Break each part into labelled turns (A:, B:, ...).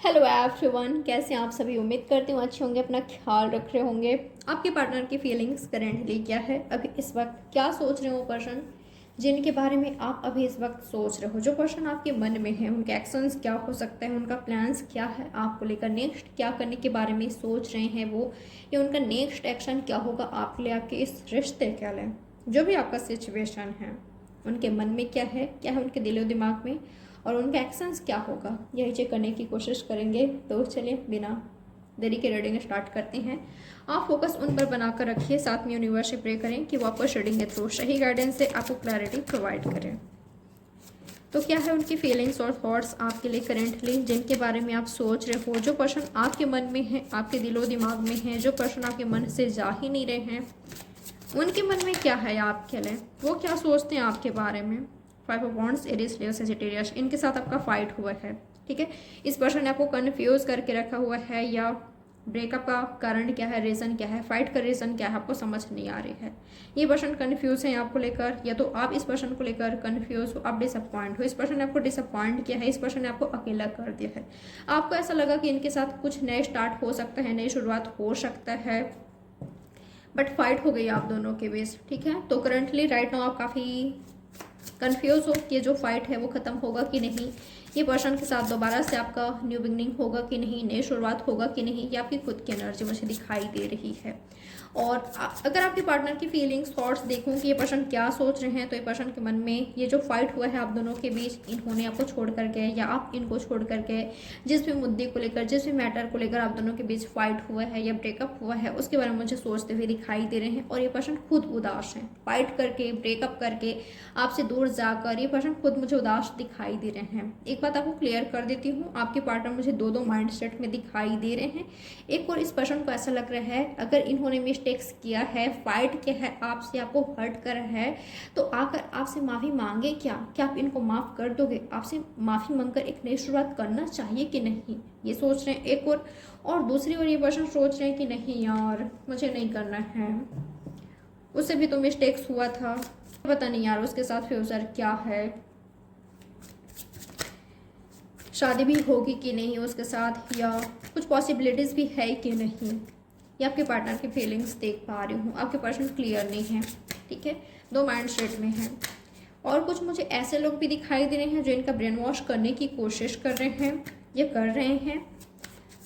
A: Hello everyone, कैसे हैं आप सभी। उम्मीद करती हूँ अच्छे होंगे, अपना ख्याल रख रहे होंगे। आपके पार्टनर की फीलिंग्स करेंटली क्या है, अभी इस वक्त क्या सोच रहे हो पर्सन जिनके बारे में आप अभी इस वक्त सोच रहे हो, जो पर्सन आपके मन में है, उनके एक्शंस क्या हो सकते हैं, उनका प्लान्स क्या है आपको लेकर, नेक्स्ट क्या करने के बारे में सोच रहे हैं वो, या उनका नेक्स्ट एक्शन क्या होगा आपके लिए, आपके इस रिश्ते के लिए। जो भी आपका सिचुएशन है, उनके मन में क्या है उनके दिलो दिमाग में, और उनका एक्शंस क्या होगा, यही चेक करने की कोशिश करेंगे। तो चलिए बिना देरी के रीडिंग स्टार्ट करते हैं। आप फोकस उन पर बनाकर रखिए, साथ में यूनिवर्स से प्रे करें कि वो आपको रीडिंग के थ्रू सही गाइडेंस से आपको क्लैरिटी प्रोवाइड करें। तो क्या है उनकी फीलिंग्स और थॉट्स आपके लिए करेंटली, जिनके बारे में आप सोच रहे हो, जो पर्सन आपके मन में है, आपके दिलो दिमाग में है, जो पर्सन आपके मन से जा ही नहीं रहे हैं, उनके मन में क्या है आपके लिए, वो क्या सोचते हैं आपके बारे में। 5 of wands, Aries, Leo, Sagittarius, इनके साथ आपका फाइट हुआ है। ठीक है, इस पर्सन ने आपको कन्फ्यूज करके रखा हुआ है, या ब्रेकअप का कारण क्या है, रीज़न क्या है, फाइट का रीज़न क्या है, आपको समझ नहीं आ रही है। ये पर्सन कन्फ्यूज है आपको लेकर, या तो आप इस पर्सन को लेकर कन्फ्यूज हो, आप डिसअपॉइंट हो, इस पर्सन ने आपको डिसअपॉइंट किया है, इस पर्सन ने आपको अकेला कर दिया है। आपको ऐसा लगा कि इनके साथ कुछ नए स्टार्ट हो सकता है, नई शुरुआत हो सकता है, बट फाइट हो गई आप दोनों के बीच। ठीक है, तो करंटली राइट नाउ आप काफ़ी कंफ्यूज हो कि जो फाइट है वो ख़त्म होगा कि नहीं, ये पर्सन के साथ दोबारा से आपका न्यू बिगनिंग होगा कि नहीं, नई शुरुआत होगा कि नहीं, ये आपकी खुद की एनर्जी मुझे दिखाई दे रही है। और अगर आपके पार्टनर की फीलिंग्स थॉट्स देखूं कि ये पर्सन क्या सोच रहे हैं, तो ये पर्सन के मन में ये जो फाइट हुआ है आप दोनों के बीच, इन्होंने आपको छोड़ करके या आप इनको छोड़ करके, जिस भी मुद्दे को लेकर, जिस भी मैटर को लेकर आप दोनों के बीच फाइट हुआ है या ब्रेकअप हुआ है, उसके बारे में मुझे सोचते हुए दिखाई दे रहे हैं। और ये पर्सन खुद उदास है, फाइट करके, ब्रेकअप करके, आपसे दूर जाकर ये पर्सन खुद मुझे उदास दिखाई दे रहे हैं। एक बात आपको क्लियर कर देती हूँ, आपके पार्टनर मुझे दो माइंड सेट में दिखाई दे रहे हैं। एक और इस पर्सन को ऐसा लग रहा है अगर इन्होंने मिस्टेक्स किया है, फाइट किया है आपसे, आपको हर्ट करा है, तो आकर आपसे माफ़ी मांगे क्या आप इनको माफ़ कर दोगे, आपसे माफ़ी मांगकर एक नई शुरुआत करना चाहिए कि नहीं, ये सोच रहे हैं एक और दूसरी ओर ये पर्सन सोच रहे हैं कि नहीं यार मुझे नहीं करना है, उससे भी तो मिस्टेक्स हुआ था, पता नहीं यार उसके साथ फ्यूचर क्या है, शादी भी होगी कि नहीं उसके साथ, या कुछ पॉसिबिलिटीज़ भी है कि नहीं। ये आपके पार्टनर की फीलिंग्स देख पा रही हूँ, आपके पर्सन क्लियर नहीं है। ठीक है, दो माइंड सेट में है। और कुछ मुझे ऐसे लोग भी दिखाई दे रहे हैं जो इनका ब्रेन वॉश करने की कोशिश कर रहे हैं, ये कर रहे हैं।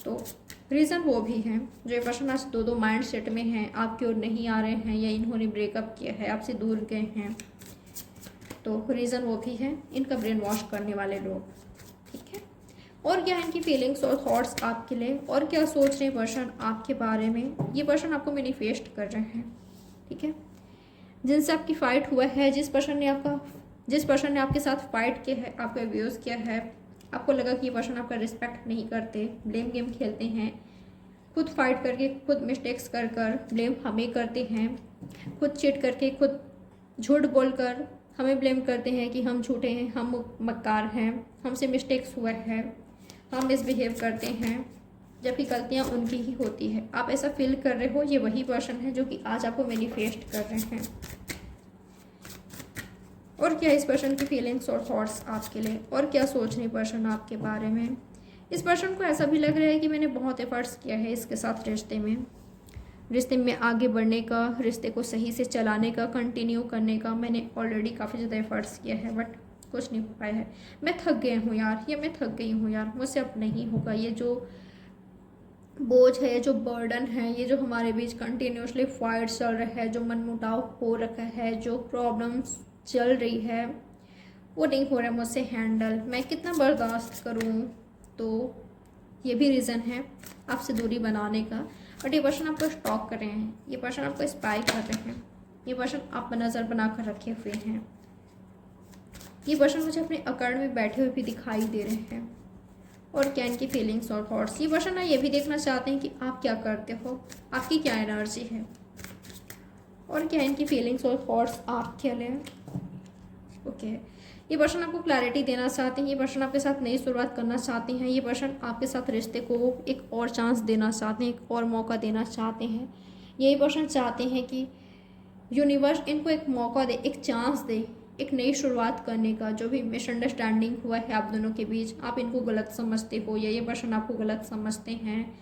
A: तो रीज़न वो भी हैं, जो ये पर्सन आज दो माइंड सेट में हैं, आपकी ओर नहीं आ रहे हैं, या इन्होंने ब्रेकअप किया है, आपसे दूर गए हैं, तो रीज़न वो भी है इनका ब्रेन वॉश करने वाले लोग। ठीक है, और क्या है इनकी फीलिंग्स और थॉट्स आपके लिए, और क्या सोच रहे हैं पर्सन आपके बारे में। ये पर्सन आपको मैनिफेस्ट कर रहे हैं। ठीक है, जिनसे आपकी फाइट हुआ है, जिस पर्सन ने आपके साथ फाइट किया है, आपको अब्यूज़ किया है, आपको लगा कि ये पर्सन आपका रिस्पेक्ट नहीं करते, ब्लेम गेम खेलते हैं, खुद फाइट करके, खुद मिस्टेक्स कर ब्लेम हमें करते हैं, खुद चीट करके, खुद झूठ बोलकर हमें ब्लेम करते हैं कि हम झूठे हैं, हम मक्कार हैं, हमसे मिस्टेक्स हुआ है, हम मिसबिहेव करते हैं, जबकि गलतियां उनकी ही होती है। आप ऐसा फील कर रहे हो, ये वही पर्सन है जो कि आज आपको मैनिफेस्ट कर रहे हैं। और क्या इस पर्सन की फीलिंग्स और थॉट्स आपके लिए, और क्या सोच रहे पर्सन आपके बारे में। इस पर्सन को ऐसा भी लग रहा है कि मैंने बहुत एफर्ट्स किया है इसके साथ रिश्ते में आगे बढ़ने का, रिश्ते को सही से चलाने का, कंटिन्यू करने का, मैंने ऑलरेडी काफ़ी ज़्यादा एफर्ट्स किया है, बट कुछ नहीं हो पाया है। मैं थक गया हूँ यार, मैं थक गई हूँ यार, मुझसे अब नहीं होगा। ये जो बोझ है, जो बर्डन है, ये जो हमारे बीच कंटिन्यूसली फाइट चल रहा है, जो मनमुटाव हो रखा है, जो प्रॉब्लम्स चल रही है, वो नहीं हो रहा है मुझसे हैंडल, मैं कितना बर्दाश्त करूँ। तो ये भी रीज़न है आपसे दूरी बनाने का। बट ये पर्सन आपको स्टॉक कर रहे हैं, ये पर्सन आपको स्पाई कर रहे हैं, ये पर्सन आप पर नज़र बना कर रखे हुए हैं, ये पर्सन मुझे अपने अकड़ में बैठे हुए भी दिखाई दे रहे हैं। और क्या इनकी फीलिंग्स और थॉट्स, ये पर्सन ना ये भी देखना चाहते हैं कि आप क्या करते हो, आपकी क्या एनर्जी है, और क्या इनकी फीलिंग्स और थॉट्स आपके लिए। ओके, ये पर्सन आपको क्लैरिटी देना चाहते हैं, ये पर्सन आपके साथ नई शुरुआत करना चाहते हैं, ये पर्सन आपके साथ रिश्ते को एक और चांस देना चाहते हैं, एक और मौका देना चाहते हैं। यही पर्सन चाहते हैं कि यूनिवर्स इनको एक मौका दे, एक चांस दे, एक नई शुरुआत करने का। जो भी मिसअंडरस्टैंडिंग हुआ है आप दोनों के बीच, आप इनको गलत समझते हो या ये पर्सन आपको गलत समझते हैं,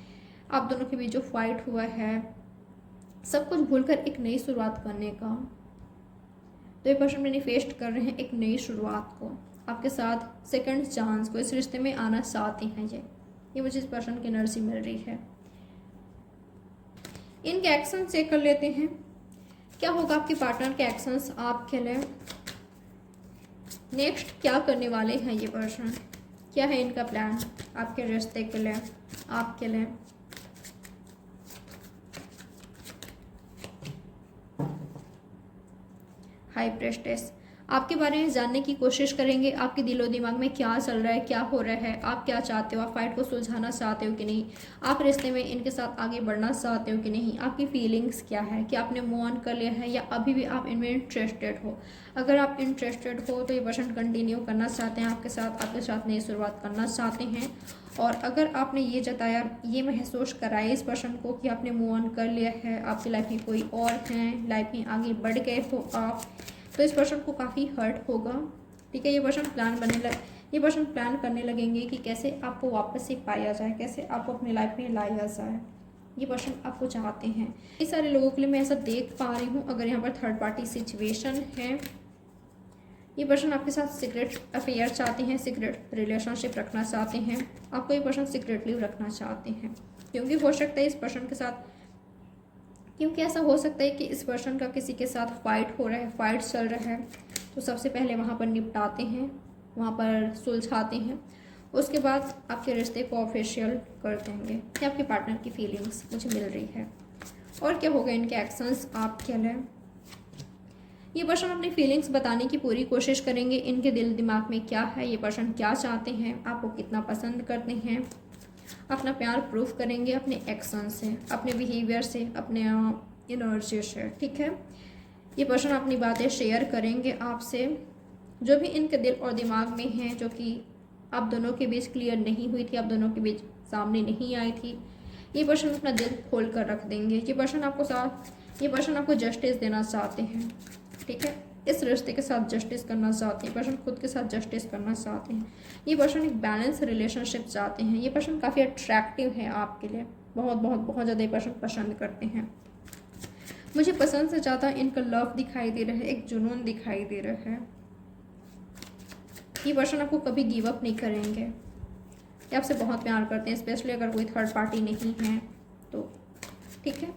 A: आप दोनों के बीच जो फाइट हुआ है, सब कुछ भूलकर एक नई शुरुआत करने का। तो ये पर्सन मैनिफेस्ट कर रहे हैं एक नई शुरुआत को, आपके साथ सेकंड चांस को, इस रिश्ते में आना चाहते हैं। ये मुझे इस पर्सन की एनर्जी मिल रही है। इनके एक्शन चेक कर लेते हैं, क्या होगा आपके पार्टनर के एक्शंस आपके लिए। नेक्स्ट क्या करने वाले हैं ये पर्सन, क्या है इनका प्लान आपके रिश्ते के लिए, आपके लिए। हाई प्रेस्टेस आपके बारे में जानने की कोशिश करेंगे, आपके दिलो दिमाग में क्या चल रहा है, क्या हो रहा है, आप क्या चाहते हो, आप फाइट को सुलझाना चाहते हो कि नहीं, आप रिश्ते में इनके साथ आगे बढ़ना चाहते हो कि नहीं, आपकी फीलिंग्स क्या है, कि आपने मूव ऑन कर लिया है या अभी भी आप इनमें इंटरेस्टेड हो। अगर आप इंटरेस्टेड हो तो ये पर्सन कंटिन्यू करना चाहते हैं आपके साथ नई शुरुआत करना चाहते हैं। और अगर आपने ये जताया, ये महसूस कराया इस पर्सन को कि आपने मूव ऑन कर लिया है, आपकी लाइफ में कोई और हैं, लाइफ में आगे बढ़ गए हो आप, तो इस पर्सन को काफ़ी हर्ट होगा। ठीक है, ये पर्सन प्लान करने लगेंगे कि कैसे आपको वापस से पाया जाए, कैसे आपको अपनी लाइफ में लाया जाए। ये पर्सन आपको चाहते हैं। कई सारे लोगों के लिए मैं ऐसा देख पा रही हूँ। अगर यहाँ पर थर्ड पार्टी सिचुएशन है, ये पर्सन आपके साथ सीक्रेट अफेयर चाहते हैं, सीक्रेट रिलेशनशिप रखना चाहते हैं, आपको ये पर्सन सीक्रेटली रखना चाहते हैं। क्योंकि हो सकता है इस पर्सन के साथ, क्योंकि ऐसा हो सकता है कि इस पर्सन का किसी के साथ फाइट हो रहा है, फाइट चल रहा है, तो सबसे पहले वहाँ पर निपटाते हैं, वहाँ पर सुलझाते हैं, उसके बाद आपके रिश्ते को ऑफिशियल कर देंगे। कि आपके पार्टनर की फीलिंग्स मुझे मिल रही है। और क्या होगा इनके एक्शंस आपके लिए। ये पर्सन अपनी फीलिंग्स बताने की पूरी कोशिश करेंगे, इनके दिल दिमाग में क्या है, ये पर्सन क्या चाहते हैं, आपको कितना पसंद करते हैं, अपना प्यार प्रूफ करेंगे अपने एक्शन से, अपने बिहेवियर से, अपने एनर्जी से। ठीक है, ये पर्सन अपनी बातें शेयर करेंगे आपसे, जो भी इनके दिल और दिमाग में है, जो कि आप दोनों के बीच क्लियर नहीं हुई थी, आप दोनों के बीच सामने नहीं आई थी। ये पर्सन अपना दिल खोल कर रख देंगे। ये पर्सन आपको जस्टिस देना चाहते हैं। ठीक है, इस रिश्ते के साथ जस्टिस करना चाहते हैं। पर्सन खुद के साथ जस्टिस करना चाहते हैं। ये पर्सन एक बैलेंस रिलेशनशिप चाहते हैं। ये पर्सन काफ़ी अट्रैक्टिव है आपके लिए, बहुत बहुत बहुत ज़्यादा ये पर्सन पसंद करते हैं। मुझे पसंद से ज़्यादा इनका लव दिखाई दे रहा है, एक जुनून दिखाई दे रहा है। ये पर्सन आपको कभी गिव अप नहीं करेंगे, ये आपसे बहुत प्यार करते हैं, स्पेशली अगर कोई थर्ड पार्टी नहीं है तो। ठीक है,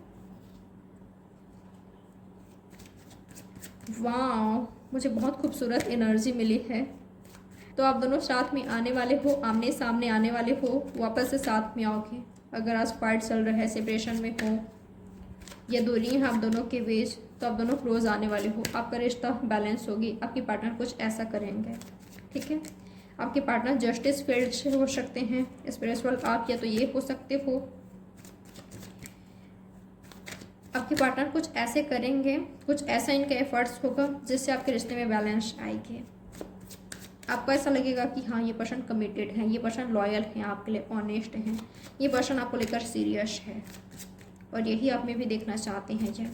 A: वाह, मुझे बहुत खूबसूरत एनर्जी मिली है। तो आप दोनों साथ में आने वाले हो, आमने सामने आने वाले हो, वापस से साथ में आओगे। अगर आज फाइट चल रहा है, सेपरेशन में हो या दूरी है आप दोनों के बीच, तो आप दोनों क्लोज आने वाले हो, आपका रिश्ता बैलेंस होगी। आपके पार्टनर कुछ ऐसा करेंगे। ठीक है, आपके पार्टनर जस्टिस फील्ड से हो सकते हैं, स्पिरिचुअल आप, या तो ये हो सकते हो। आपके पार्टनर कुछ ऐसे करेंगे, कुछ ऐसा इनका एफर्ट्स होगा जिससे आपके रिश्ते में बैलेंस आएगी। आपको ऐसा लगेगा कि हाँ, ये पर्सन कमिटेड है, ये पर्सन लॉयल है आपके लिए, ऑनेस्ट हैं, ये पर्सन आपको लेकर सीरियस है, और यही आप में भी देखना चाहते हैं जी।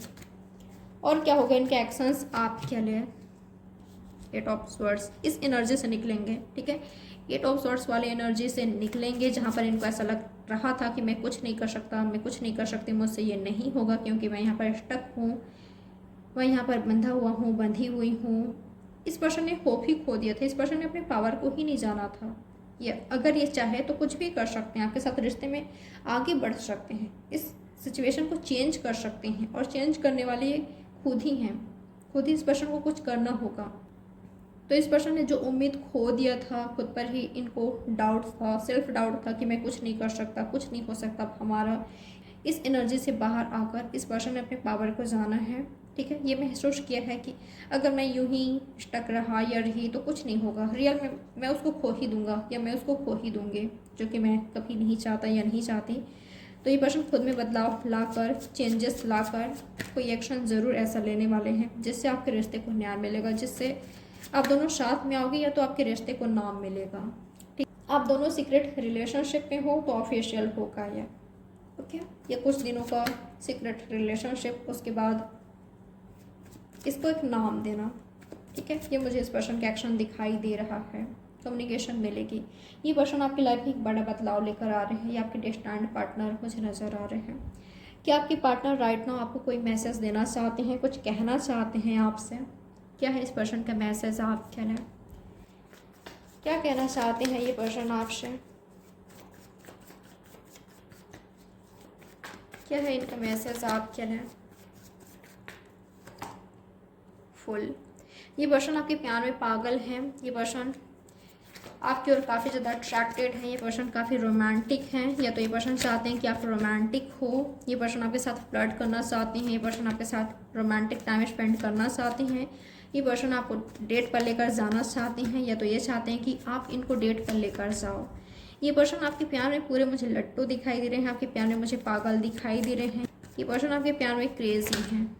A: और क्या होगा इनके एक्शंस आपके लिए। 8 ऑफ स्वॉर्ड्स इस एनर्जी से निकलेंगे। ठीक है, 8 ऑफ स्वॉर्ड्स वाले एनर्जी से निकलेंगे, जहाँ पर इनको ऐसा लग रहा था कि मैं कुछ नहीं कर सकता, मैं कुछ नहीं कर सकती, मुझसे ये नहीं होगा क्योंकि मैं यहाँ पर स्टक हूँ, मैं यहाँ पर बंधा हुआ हूँ, बंधी हुई हूँ। इस पर्सन ने होप ही खो दिया था, इस पर्सन ने अपने पावर को ही नहीं जाना था। ये अगर ये चाहे तो कुछ भी कर सकते हैं, आपके साथ रिश्ते में आगे बढ़ सकते हैं, इस सिचुएशन को चेंज कर सकते हैं, और चेंज करने वाले खुद ही हैं, खुद ही इस पर्सन को कुछ करना होगा। तो इस पर्सन ने जो उम्मीद खो दिया था खुद पर ही, इनको डाउट था, सेल्फ डाउट था कि मैं कुछ नहीं कर सकता, कुछ नहीं हो सकता हमारा, इस एनर्जी से बाहर आकर इस पर्सन ने अपने पावर को जाना है। ठीक है, ये महसूस किया है कि अगर मैं यूं ही स्टक रहा या रही तो कुछ नहीं होगा, रियल में मैं उसको खो ही दूंगा या मैं उसको खो ही दूंगी, जो कि मैं कभी नहीं चाहता या नहीं चाहती। तो ये पर्सन खुद में बदलाव लाकर, चेंजेस लाकर कोई एक्शन ज़रूर ऐसा लेने वाले हैं जिससे आपके रिश्ते को न्याय मिलेगा, जिससे आप दोनों साथ में आओगे या तो आपके रिश्ते को नाम मिलेगा। ठीक, आप दोनों सीक्रेट रिलेशनशिप में हो तो ऑफिशियल होगा ये। ओके, या कुछ दिनों का सीक्रेट रिलेशनशिप, उसके बाद इसको एक नाम देना। ठीक है, ये मुझे इस पर्सन का एक्शन दिखाई दे रहा है। कम्युनिकेशन मिलेगी। ये पर्सन आपकी लाइफ में एक बड़ा बदलाव लेकर आ रहे हैं। ये आपके डेस्टिन्ड पार्टनर मुझे नज़र आ रहे हैं। क्या आपके पार्टनर राइट नाउ आपको कोई मैसेज देना चाहते हैं, कुछ कहना चाहते हैं आपसे? क्या है इस पर्सन का मैसेज आपके लिए? क्या कहना चाहते हैं ये पर्सन आपसे? क्या है इनका मैसेज आपके लिए? फुल। ये पर्सन आपके प्यार में पागल है। ये पर्सन आपकी ओर काफ़ी ज़्यादा अट्रैक्टेड है। ये पर्सन काफ़ी रोमांटिक हैं, या तो ये पर्सन चाहते हैं कि आप रोमांटिक हो। ये पर्सन आपके साथ फ्लर्ट करना चाहते हैं। ये पर्सन आपके साथ रोमांटिक टाइम स्पेंड करना चाहते हैं। ये पर्सन आपको डेट पर लेकर जाना चाहते हैं, या तो ये चाहते हैं कि आप इनको डेट पर लेकर जाओ। ये पर्सन आपके प्यार में पूरे मुझे लट्टू दिखाई दे रहे हैं। आपके प्यार में मुझे पागल दिखाई दे रहे हैं। ये पर्सन आपके प्यार में क्रेजी हैं।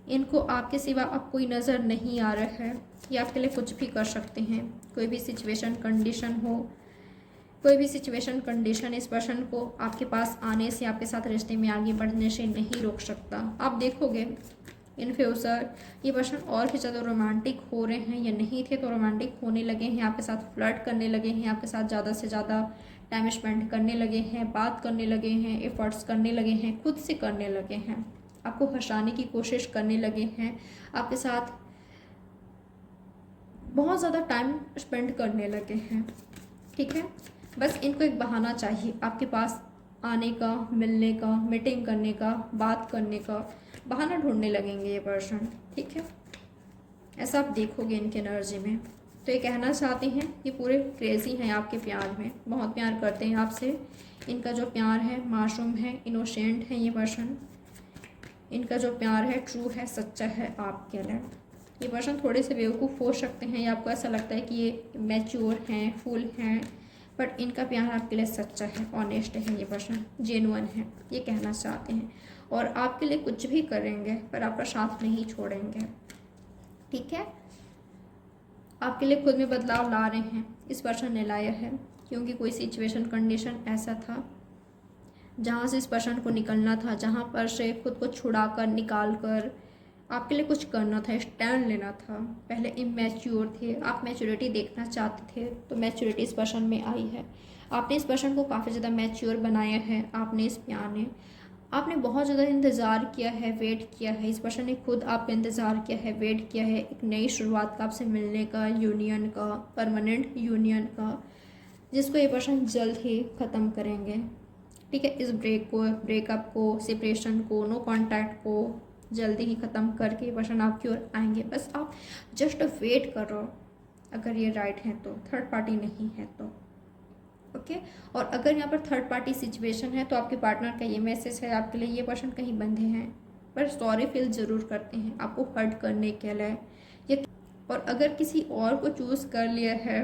A: इनको आपके सिवा अब कोई नज़र नहीं आ रहा है। ये आपके लिए कुछ भी कर सकते हैं। कोई भी सिचुएशन कंडीशन हो, कोई भी सिचुएशन कंडीशन इस पर्सन को आपके पास आने से, आपके साथ रिश्ते में आगे बढ़ने से नहीं रोक सकता। आप देखोगे इन फ्यूचर ये पर्सन और भी ज़्यादा रोमांटिक हो रहे हैं, या नहीं थे तो रोमांटिक होने लगे हैं, आपके साथ फ्लर्ट करने लगे हैं, आपके साथ ज़्यादा से ज़्यादा टाइम स्पेंड करने लगे हैं, बात करने लगे हैं, एफर्ट्स करने लगे हैं, खुद से करने लगे हैं, आपको हंसाने की कोशिश करने लगे हैं, आपके साथ बहुत ज़्यादा टाइम स्पेंड करने लगे हैं। ठीक है, बस इनको एक बहाना चाहिए आपके पास आने का, मिलने का, मीटिंग करने का, बात करने का बहाना ढूंढने लगेंगे ये पर्सन। ठीक है, ऐसा आप देखोगे इनके एनर्जी में। तो ये कहना चाहते हैं कि पूरे क्रेजी हैं आपके प्यार में, बहुत प्यार करते हैं आपसे। इनका जो प्यार है मासूम है, इनोसेंट है ये पर्सन। इनका जो प्यार है ट्रू है, सच्चा है आपके लिए। ये पर्सन थोड़े से बेवकूफ़ हो सकते हैं, या आपको ऐसा लगता है कि ये मैच्योर हैं, फुल हैं, बट इनका प्यार आपके लिए सच्चा है, ऑनेस्ट है। ये पर्सन जेन्युइन है, ये कहना चाहते हैं, और आपके लिए कुछ भी करेंगे पर आपका साथ नहीं छोड़ेंगे। ठीक है, आपके लिए खुद में बदलाव ला रहे हैं। इस पर्सन ने लाया है क्योंकि कोई सिचुएशन कंडीशन ऐसा था जहाँ से इस पर्सन को निकलना था, जहाँ पर से खुद को छुड़ा कर, निकाल कर आपके लिए कुछ करना था, स्टैंड लेना था। पहले इमैच्योर थे, आप मैच्योरिटी देखना चाहते थे, तो मैच्योरिटी इस पर्सन में आई है। आपने इस पर्सन को काफ़ी ज़्यादा मैच्योर बनाया है। आपने इस प्यार ने, आपने बहुत ज़्यादा इंतज़ार किया है, वेट किया है। इस पर्सन ने खुद आपका इंतज़ार किया है, वेट किया है, एक नई शुरुआत का, आपसे मिलने का, यूनियन का, परमानेंट यूनियन का, जिसको ये पर्सन जल्द ही ख़त्म करेंगे। ठीक है, इस ब्रेकअप को, सेपरेशन को, नो कॉन्टैक्ट को जल्दी ही ख़त्म करके पर्सन आपकी ओर आएंगे। बस आप जस्ट वेट करो, अगर ये राइट है तो, थर्ड पार्टी नहीं है तो। ओके, और अगर यहाँ पर थर्ड पार्टी सिचुएशन है तो आपके पार्टनर का ये मैसेज है आपके लिए, ये पर्सन कहीं बंधे हैं पर सॉरी फील ज़रूर करते हैं आपको हर्ट करने के लिए। ये और अगर किसी और को चूज़ कर लिया है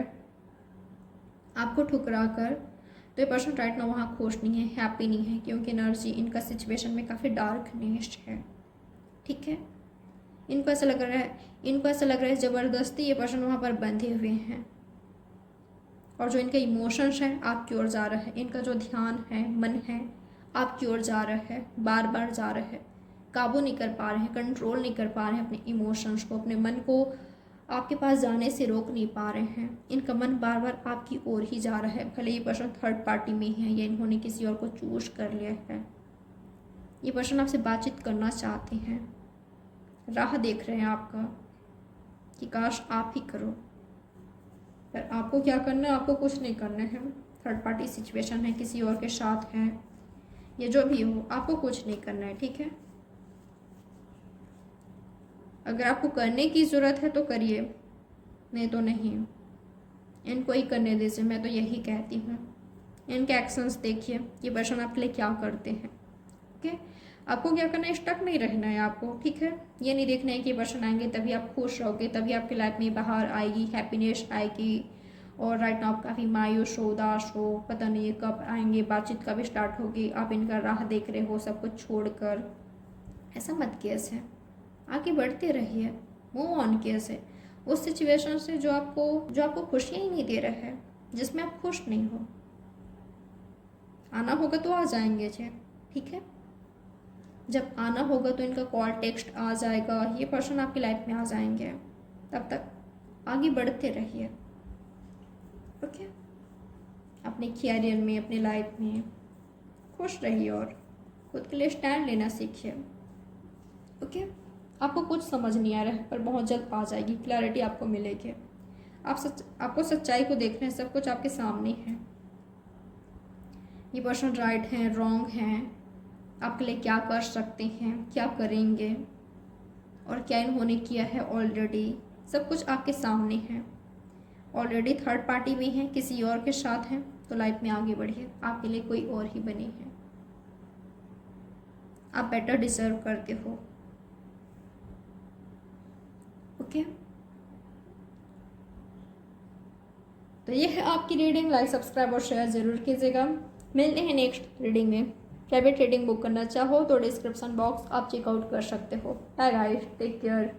A: आपको ठुकरा कर, तो ये पर्सन राइट ना वहाँ खुश नहीं है, हैप्पी नहीं है, क्योंकि एनर्जी इनका सिचुएशन में काफ़ी डार्कनेस है। ठीक है, इनको ऐसा लग रहा है ज़बरदस्ती ये पर्सन वहाँ पर बंधे हुए हैं, और जो इनके इमोशंस हैं आपकी ओर जा रहा है, इनका जो ध्यान है, मन है आपकी ओर जा रहा है, बार बार जा रहा है, काबू नहीं कर पा रहे हैं, कंट्रोल नहीं कर पा रहे हैं अपने इमोशंस को, अपने मन को आपके पास जाने से रोक नहीं पा रहे हैं। इनका मन बार बार आपकी ओर ही जा रहा है, भले ये पर्सन थर्ड पार्टी में है या इन्होंने किसी और को चूज कर लिया है। ये पर्सन आपसे बातचीत करना चाहते हैं, राह देख रहे हैं आपका कि काश आप ही करो, पर आपको क्या करना है? आपको कुछ नहीं करना है। थर्ड पार्टी सिचुएशन है, किसी और के साथ है, ये जो भी हो, आपको कुछ नहीं करना है। ठीक है, अगर आपको करने की ज़रूरत है तो करिए, नहीं तो नहीं, इनको ही करने दीजिए। मैं तो यही कहती हूँ। इनके एक्शंस देखिए, ये पर्सन आपके लिए क्या करते हैं। ओके, आपको क्या करना है? स्टक नहीं रहना है आपको। ठीक है, ये नहीं देखना है कि ये पर्सन आएंगे तभी आप खुश रहोगे, तभी आपकी लाइफ में बाहर आएगी, हैप्पीनेस आएगी, और राइट नाउ आप काफ़ी मायूस हो, उदास हो, पता नहीं है कब आएंगे, बातचीत कब स्टार्ट होगी, आप इनका राह देख रहे हो सब कुछ छोड़कर। ऐसा मत कीजिए, आगे बढ़ते रहिए, मूव ऑन कीजिए उस सिचुएशन से जो आपको खुशियाँ ही नहीं दे रहा है, जिसमें आप खुश नहीं हो। आना होगा तो आ जाएंगे जी। ठीक है, जब आना होगा तो इनका कॉल टेक्स्ट आ जाएगा, ये पर्सन आपकी लाइफ में आ जाएंगे। तब तक आगे बढ़ते रहिए, ओके। अपने कैरियर में, अपने लाइफ में खुश रहिए और खुद के लिए स्टैंड लेना सीखिए, ओके। आपको कुछ समझ नहीं आ रहा है पर बहुत जल्द आ जाएगी, क्लैरिटी आपको मिलेगी। आपको सच्चाई को देख रहे हैं, सब कुछ आपके सामने है। ये पर्सन राइट हैं, रॉन्ग हैं, आपके लिए क्या कर सकते हैं, क्या करेंगे और क्या इन्होंने किया है ऑलरेडी, सब कुछ आपके सामने है। ऑलरेडी थर्ड पार्टी में है, किसी और के साथ हैं, तो लाइफ में आगे बढ़िए, आपके लिए कोई और ही बनी है। आप बेटर डिजर्व करते हो, ओके। तो ये है आपकी रीडिंग। लाइक, सब्सक्राइब और शेयर जरूर कीजिएगा। मिलते हैं नेक्स्ट रीडिंग में। प्राइवेट रीडिंग बुक करना चाहो तो डिस्क्रिप्शन बॉक्स आप चेकआउट कर सकते हो। Bye guys, take care.